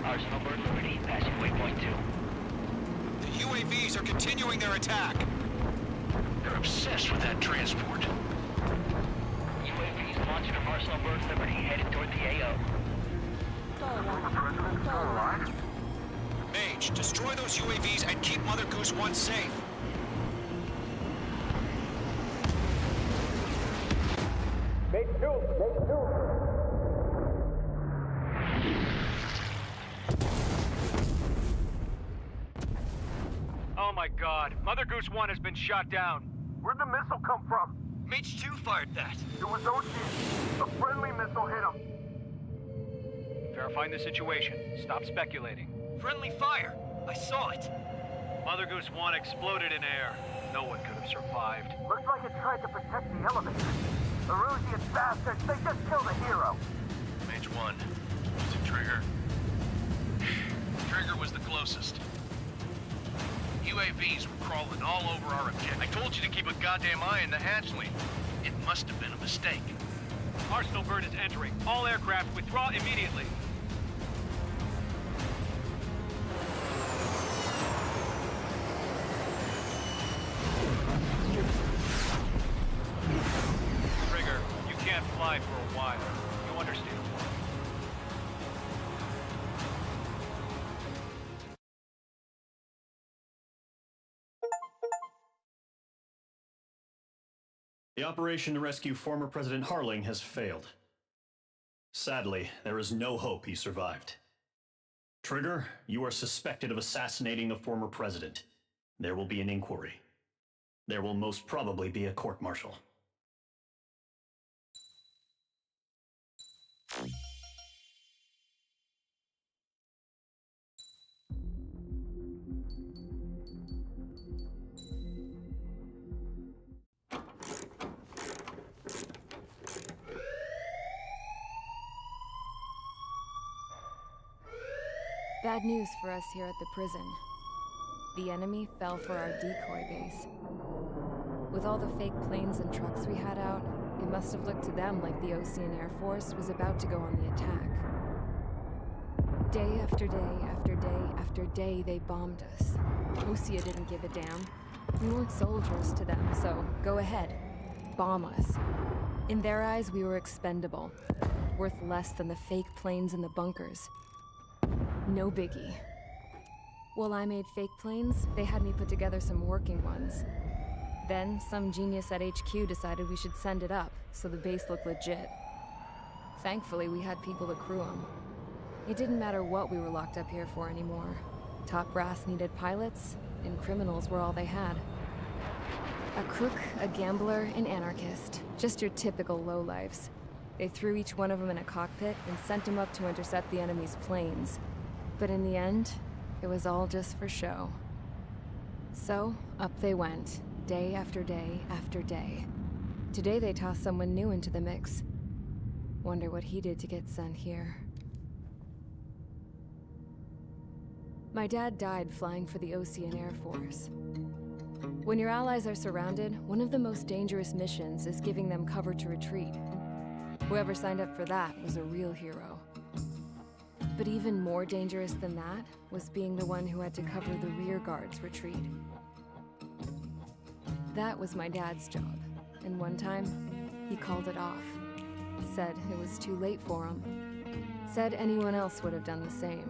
Arsenal Bird Liberty, passing waypoint 2. The UAVs are continuing their attack. They're obsessed with that transport. UAVs launched from Arsenal Bird Liberty, headed toward the AO. Mage, destroy those UAVs and keep Mother Goose 1 safe. Oh my god, Mother Goose 1 has been shot down. Where'd the missile come from? Mage 2 fired that. It was Ocean. A friendly missile hit him. Verifying the situation. Stop speculating. Friendly fire. I saw it. Mother Goose 1 exploded in air. No one could have survived. Looks like it tried to protect the elevator. The Rusian bastards, they just killed a hero. Mage 1. Was it Trigger? Trigger was the closest. UAVs were crawling all over our objective. I told you to keep a goddamn eye on the hatchling. It must have been a mistake. Arsenal Bird is entering. All aircraft withdraw immediately. Trigger, you can't fly for a while. You understand? The operation to rescue former President Harling has failed. Sadly, there is no hope he survived. Trigger, you are suspected of assassinating the former president. There will be an inquiry. There will most probably be a court-martial. Bad news for us here at the prison. The enemy fell for our decoy base. With all the fake planes and trucks we had out, it must have looked to them like the Ocean Air Force was about to go on the attack. Day after day after day after day, they bombed us. Osea didn't give a damn. We weren't soldiers to them, so go ahead. Bomb us. In their eyes, we were expendable. Worth less than the fake planes in the bunkers. No biggie. While I made fake planes, they had me put together some working ones. Then, some genius at HQ decided we should send it up, so the base looked legit. Thankfully, we had people to crew them. It didn't matter what we were locked up here for anymore. Top brass needed pilots, and criminals were all they had. A crook, a gambler, an anarchist. Just your typical lowlifes. They threw each one of them in a cockpit and sent them up to intercept the enemy's planes. But in the end, it was all just for show. So, up they went, day after day after day. Today they tossed someone new into the mix. Wonder what he did to get sent here. My dad died flying for the Ocean Air Force. When your allies are surrounded, one of the most dangerous missions is giving them cover to retreat. Whoever signed up for that was a real hero. But even more dangerous than that was being the one who had to cover the rear guard's retreat. That was my dad's job, and one time, he called it off. Said it was too late for him. Said anyone else would have done the same.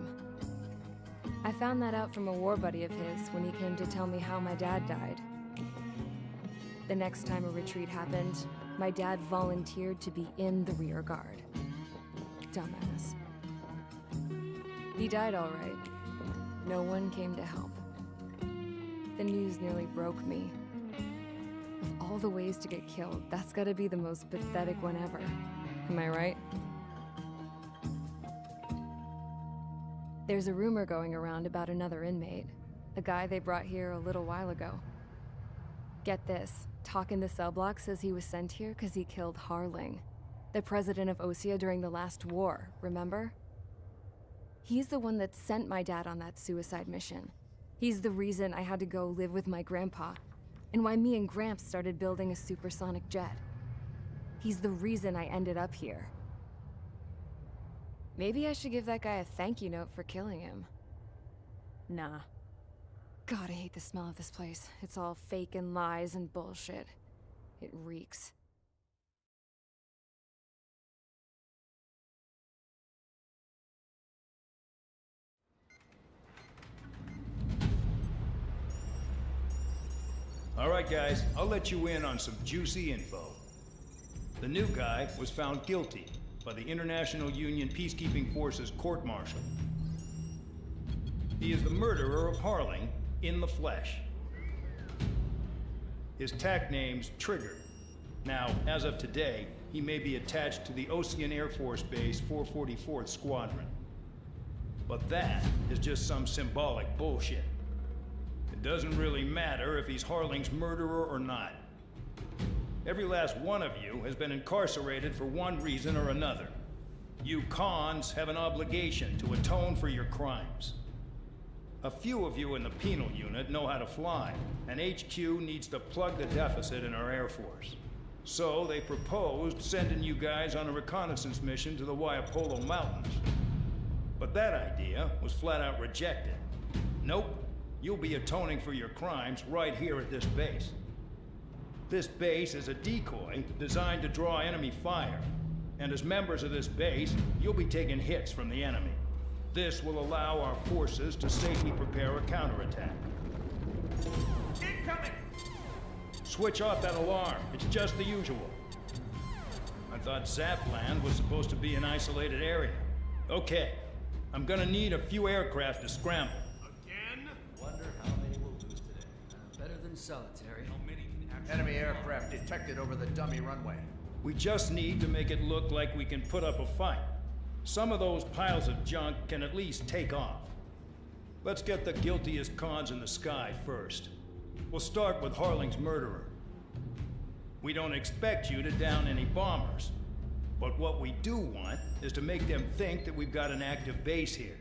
I found that out from a war buddy of his when he came to tell me how my dad died. The next time a retreat happened, my dad volunteered to be in the rear guard. Dumbass. He died all right. No one came to help. The news nearly broke me. Of all the ways to get killed, that's gotta be the most pathetic one ever. Am I right? There's a rumor going around about another inmate. A guy they brought here a little while ago. Get this, talk in the cell block says he was sent here because he killed Harling, the president of Osea during the last war, remember? He's the one that sent my dad on that suicide mission. He's the reason I had to go live with my grandpa, and why me and Gramps started building a supersonic jet. He's the reason I ended up here. Maybe I should give that guy a thank you note for killing him. Nah. God, I hate the smell of this place. It's all fake and lies and bullshit. It reeks. All right, guys, I'll let you in on some juicy info. The new guy was found guilty by the International Union Peacekeeping Forces court-martial. He is the murderer of Harling in the flesh. His TAC name's Trigger. Now, as of today, he may be attached to the Ocean Air Force Base 444th Squadron. But that is just some symbolic bullshit. It doesn't really matter if he's Harling's murderer or not. Every last one of you has been incarcerated for one reason or another. You cons have an obligation to atone for your crimes. A few of you in the penal unit know how to fly, and HQ needs to plug the deficit in our Air Force. So they proposed sending you guys on a reconnaissance mission to the Waiapolo Mountains. But that idea was flat out rejected. Nope, you'll be atoning for your crimes right here at this base. This base is a decoy designed to draw enemy fire, and as members of this base, you'll be taking hits from the enemy. This will allow our forces to safely prepare a counterattack. Incoming! Switch off that alarm. It's just the usual. I thought Zapland was supposed to be an isolated area. Okay, I'm gonna need a few aircraft to scramble. Again? Wonder how many we'll lose today. Better than solitary. How many can actually... Enemy aircraft detected over the dummy runway. We just need to make it look like we can put up a fight. Some of those piles of junk can at least take off. Let's get the guiltiest cons in the sky first. We'll start with Harling's murderer. We don't expect you to down any bombers. But what we do want is to make them think that we've got an active base here.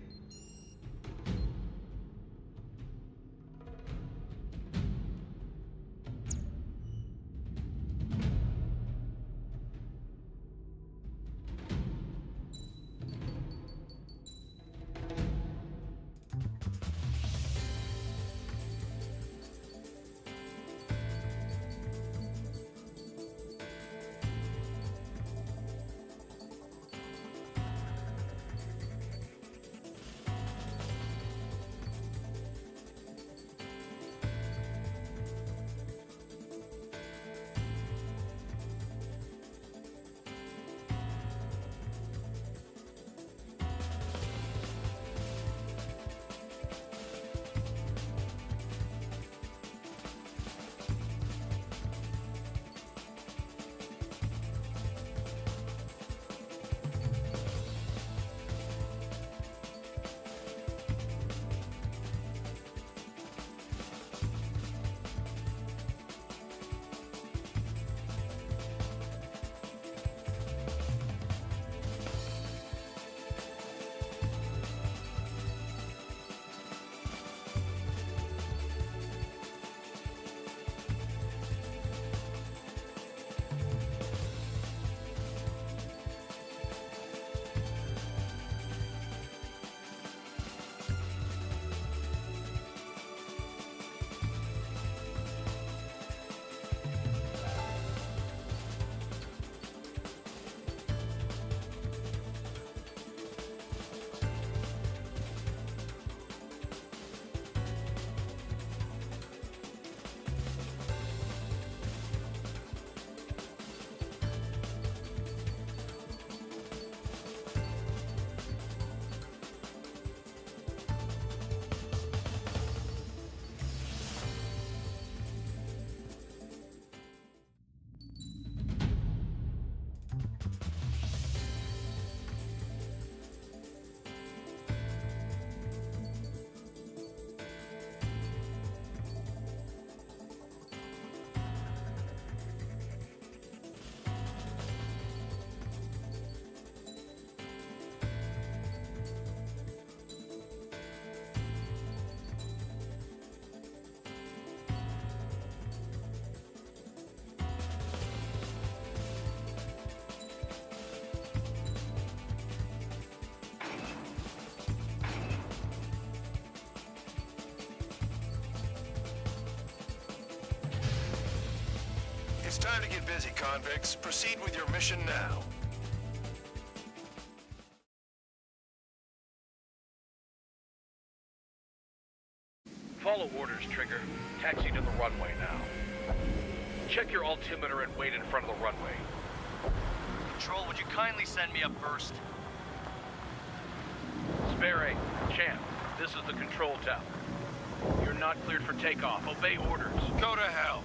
Prepare to get busy, convicts. Proceed with your mission now. Follow orders, Trigger. Taxi to the runway now. Check your altimeter and wait in front of the runway. Control, would you kindly send me up first? Spare 8, Champ, this is the control tower. You're not cleared for takeoff. Obey orders. Go to hell.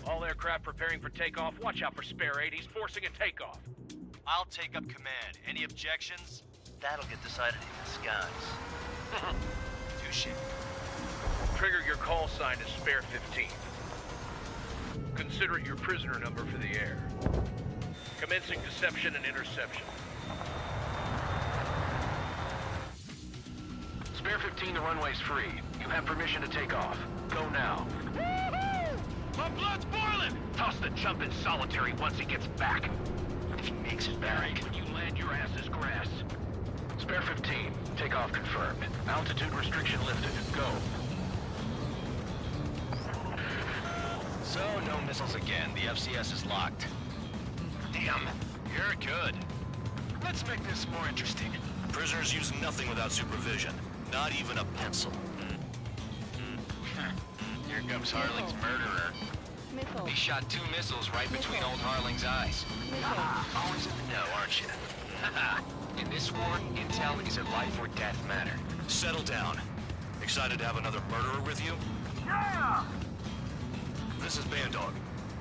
All aircraft preparing for takeoff. Watch out for Spare 8. He's forcing a takeoff. I'll take up command. Any objections? That'll get decided in the skies. Touche. Trigger, your call sign is Spare 15. Consider it your prisoner number for the air. Commencing deception and interception. Spare 15, the runway's free. You have permission to take off. Go now. Woohoo! My blood's boiling! Toss the jump in solitary once he gets back. If he makes it back. When you land, your ass is grass. Spare 15, takeoff confirmed. Altitude restriction lifted. Go. So, no missiles again. The FCS is locked. Damn, you're good. Let's make this more interesting. Prisoners use nothing without supervision. Not even a pencil. Here comes Harling's murderer. Missile. He shot 2 missiles right between old Harling's eyes. Always in the know, aren't you? In this war, intel is a life or death matter. Settle down. Excited to have another murderer with you? Yeah! This is Bandog.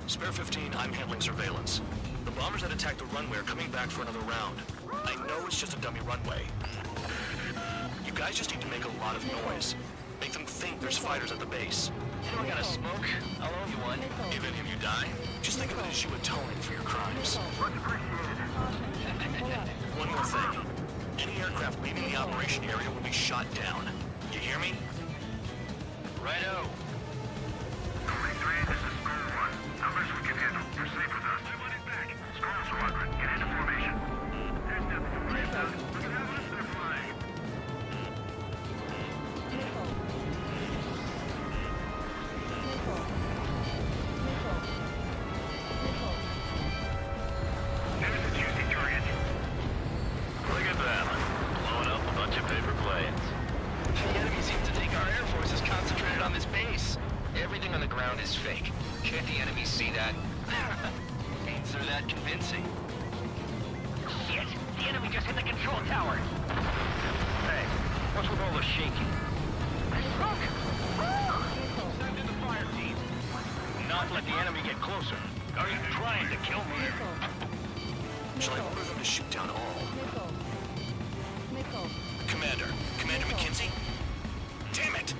Spare 15, I'm handling surveillance. The bombers that attacked the runway are coming back for another round. I know it's just a dummy runway. You guys just need to make a lot of noise. Make them think there's fighters at the base. Anyone got a smoke? I'll owe you one. If any of you die, just think of it as you atoning for your crimes. Much appreciated. One more thing. Any aircraft leaving the operation area will be shot down. You hear me? Righto. Only 3, this is Skull 1. Numbers we can handle. Proceed with us. Everybody's back. Skull Squadron, get into formation. There's nothing to worry about. Look at how much they're flying. There's a juicy target. Look at them, blowing up a bunch of paper planes. The enemy seems to think our air force is concentrated on this base. Everything on the ground is fake. Can't the enemy see that? Means they're that convincing. Shit! The enemy just hit the control tower! Hey, what's with all the shaking? Send in the fire team! Not let the enemy get closer. Are you trying to kill me? Shall I order them to shoot down all? Missile. Commander McKenzie? Damn it!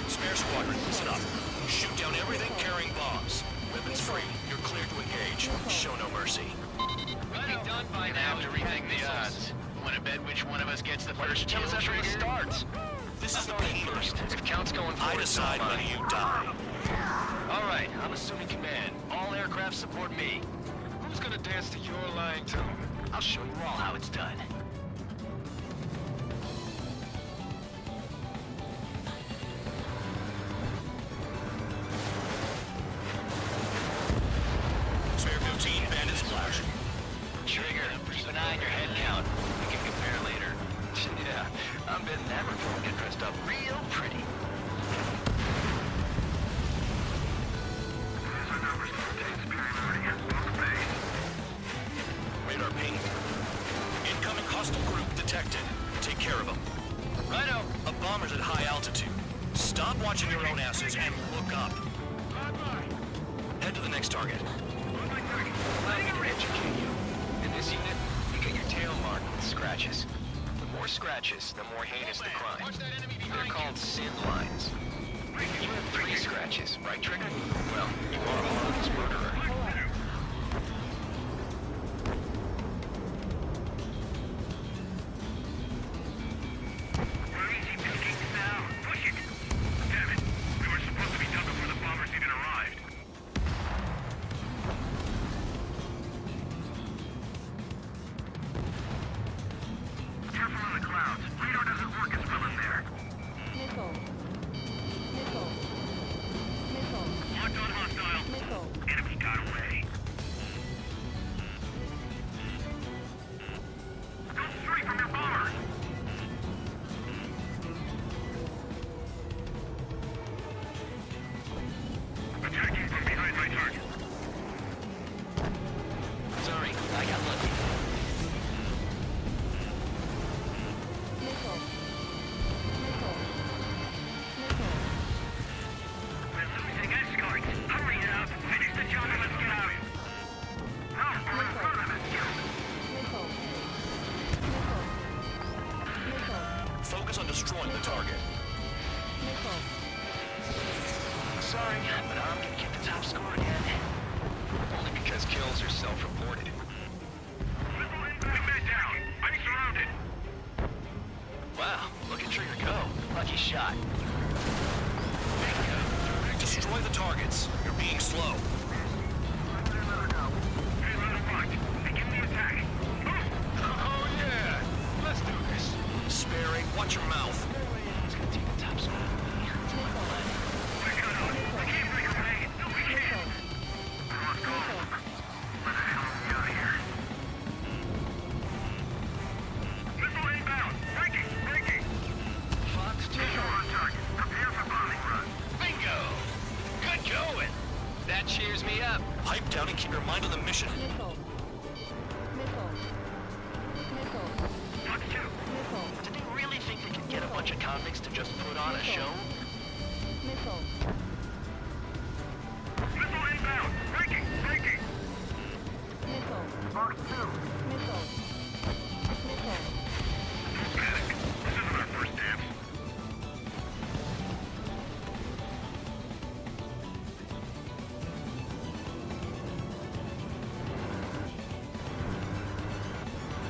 Spare squadron, listen up. Shoot down everything carrying bombs. Weapons free. You're cleared to engage. Show no mercy. Be done by now. Have to rethink the odds. Want to bet which one of us gets the first kill Tell us after it trigger? starts. This is the pain First, if Count's going I forward, decide so am when I. you die. All right, I'm assuming command. All aircraft support me. Who's gonna dance to your lying tune? I'll show you all how it's done. Spare 15, bandit splash. Trigger, keep an eye on your head count. We can compare later. Yeah, I'm betting that report will get dressed up real pretty. These are numbers to obtain superiority against both base. Radar ping. Incoming hostile group detected. Take care of them. Righto. A bomber's at high altitude. Stop watching your own asses and look up. Head to the next target. Allow me to educate you. In this unit, you get your tail marked with scratches. The more scratches, the more heinous the crime. They're called sin lines. You have 3 scratches, right, Trigger? Well, you are Harling's murderer. We're easy pickings now. Push it. Damn it. We were supposed to be done before the bombers even arrived. Careful on the clouds. Radar doesn't work as well in there. Missile. top score again. Only because kills are self-reported. Wingman down. I'm surrounded. Wow, look at Trigger go. Lucky shot. Destroy the targets. You're being slow. Hey, let him rock. Begin the attack. Move! Oh yeah! Let's do this. Sparing, watch your mouth. It's gonna take the top score. We're cut out. I can't break away. No, we can't. I lost all of them. Where the hell are we out of here? Missile inbound. Breaking. Fox 2. On target. Prepare for bombing run. Bingo! Good going! That cheers me up. Pipe down and keep your mind on the mission. Fox 2. Did they really think they could get a bunch of convicts to just put on a show? Missile inbound. Breaking. Fox 2. Don't panic. This isn't our first dance.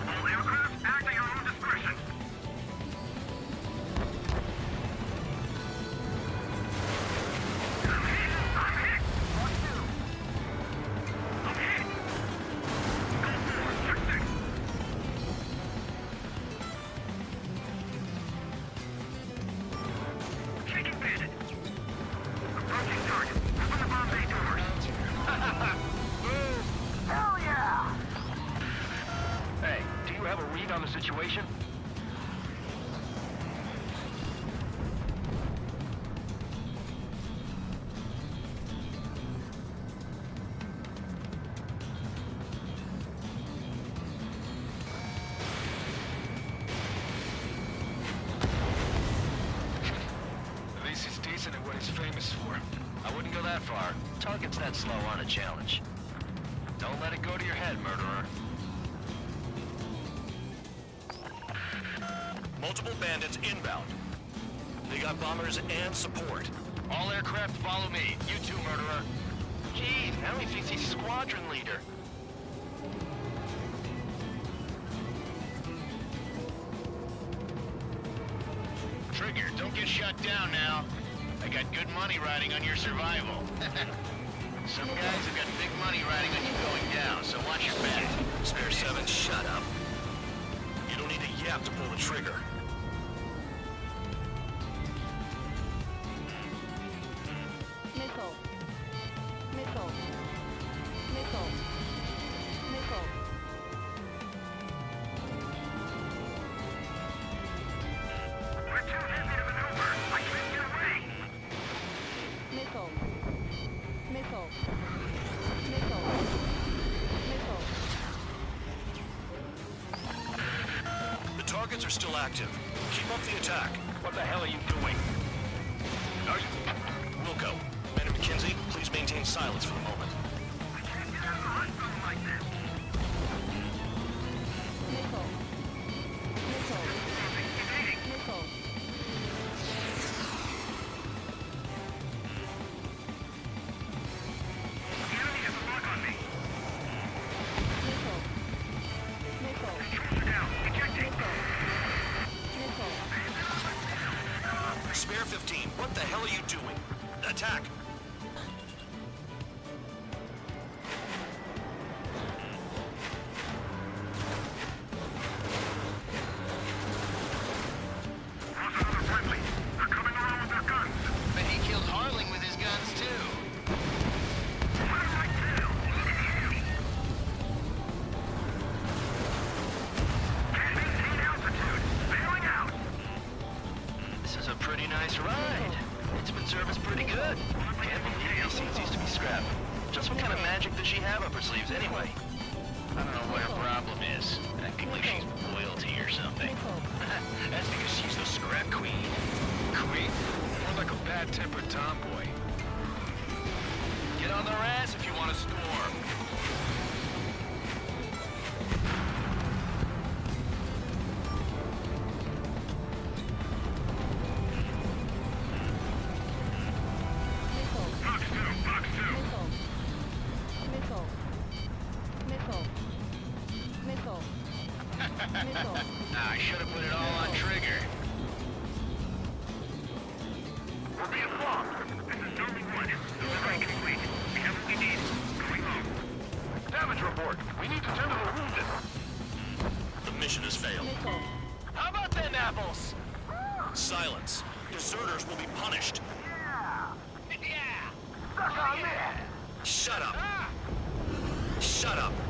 All aircraft act at your own discretion. I'm hit. Fox 2. I'm hit. Go forward. Check 6. Shaking bandit. Approaching target. Open the bomb bay doors. Hell yeah! Hey, do you have a read on the situation? At least he's decent at what he's famous for. I wouldn't go that far. Targets that slow aren't a challenge. Don't let it go to your head, murderer. Multiple bandits inbound. They got bombers and support. All aircraft follow me. You too, murderer. Jeez, now he thinks he's squadron leader. Trigger, don't get shut down now. I got good money riding on your survival. Some guys have got big money riding on you going down, so watch your back. Spare 7, shut up. You don't need a yap to pull the trigger. We're too heavy to maneuver. I can't get away. The targets are still active. Keep up the attack. What the hell are you doing? Wilco, Man and McKenzie, please maintain silence for the moment. I can't get out of the hospital like this. Evading. The enemy has a lock on me. Controls are down. Ejecting. Spare 15, what the hell are you doing? Attack! Lost another friendly. They're coming around with their guns. But he killed Harling with his guns, too. What did I tell? Can't maintain altitude. Bailing out. This is a pretty nice ride. Intimate service pretty good. Can't believe these seats used to be scrapped. Just what kind of magic does she have up her sleeves anyway? I don't know what her problem is. Acting like she's royalty or something. That's because she's the scrap queen. Queen? More like a bad-tempered tomboy. Get on their ass if you want to score. Fox 2. report. We need to tend to the wounded. The mission has failed. How about them apples? Silence. Deserters will be punished. Yeah! Suck on this! Shut up. Shut up.